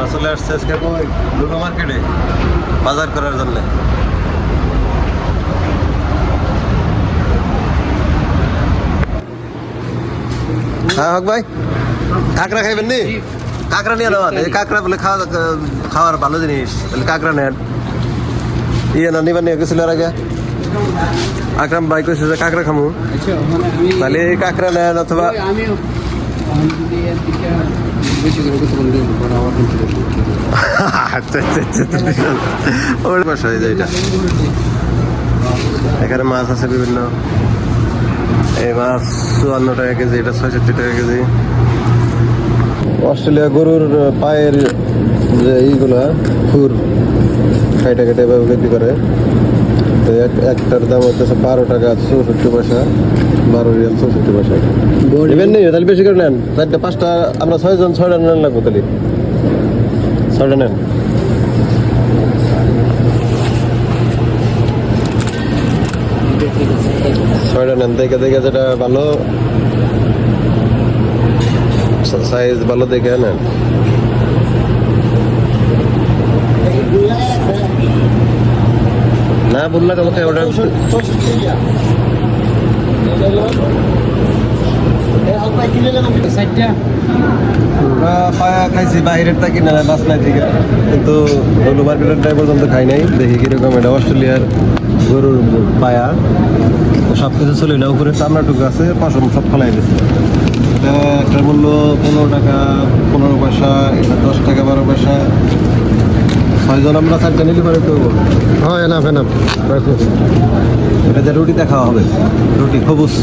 আমরা চলে আসছি আজকে লুলু মার্কেটে বাজার করার জন্য। হ্যাঁ হক ভাই, কাঁকড়া খাইবেন নি? কাঁকড়া নিয়ে নেওয়া, কাঁকড়া বলে খাওয়ার ভালো জিনিস, তাহলে কাঁকড়া নেন। ইয়ে না নিবার নিয়ে গেছিল আগে আকরাম ভাই কইছে যে কাঁকড়া খামু, তাহলে কাঁকড়া নেন অথবা এখানে মাছ আছে বিভিন্ন। এই মাছ 54 টাকা কেজি, এটা 66 টাকা কেজি। অস্ট্রেলিয়া গরুর পায়ের যে এইগুলা খুর কাইটা কেটে এভাবে বিক্রি করে। তো একটার দাম হচ্ছে 12 টাকা 64 পয়সা, 12 রিয়াল 64 পয়সা। নেবেন নি? তাহলে বেশি করে নেন, 4টা 5টা, আমরা 6 জন 6টা নেন লাগবো, তাহলে 6টা নেন। ছয়টা নেন, দেখে দেখে যেটা ভালো সাইজ ভালো দেখে নেন। না বললা তোমাকে ওটা পায়া খাইছি বাইরের তা কিনা বাস নাই থেকে, কিন্তু লুলু মার্কেটের পর্যন্ত খাই নাই। দেখি কিরকম। এটা অস্ট্রেলিয়ার গরুর পায়া, সব কিছু চলে না, উপরে চামড়াটুকু আছে, পশম সব ফেলাই দিচ্ছে। একটার মূল্য 15 টাকা 15 পয়সা, এটা 10 টাকা 12 পয়সা। 6 জন আমরা 4টা নিলে পারে তো হয় এনাফ এনাফ। এটা রুটিতে খাওয়া হবে, রুটি খবুস।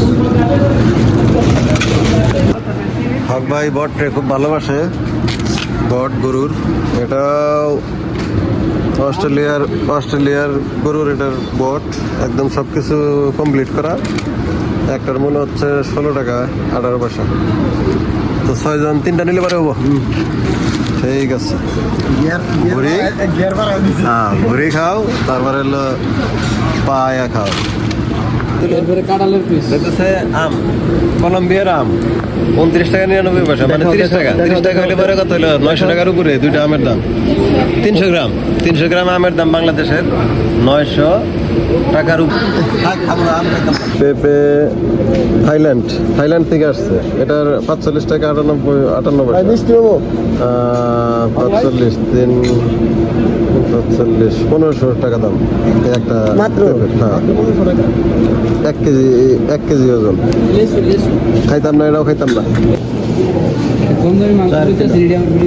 হক ভাই বটরে খুব ভালোবাসে, বট গরুর। এটা অস্ট্রেলিয়ার গরুর, এটার বট একদম সব কিছু কমপ্লিট করা। একটার মূল্য হচ্ছে 16 টাকা 18 পয়সা। তো 6 জন 3টা নিলে পারে হবো। ঠিক আছে, ঘুরি খাও, তারপরে হলো পায়া খাও। আম, কলম্বিয়ার আম 29 টাকা 99 পয়সা, মানে 30 টাকা। 30 টাকা হলে পরে কত হলো? 900 টাকার উপরে 2টা আমের দাম। 300 গ্রাম আমের দাম বাংলাদেশের 900 টাকার উপরে। পেঁপে থাইল্যান্ড থেকে আসছে, এটার 45 টাকা 58 পয়সা। 45 3 45 1500 টাকা দাম একটা মাত্র। হ্যাঁ, 1 কেজি ওজন। খাইতাম না, এটাও খাইতাম না।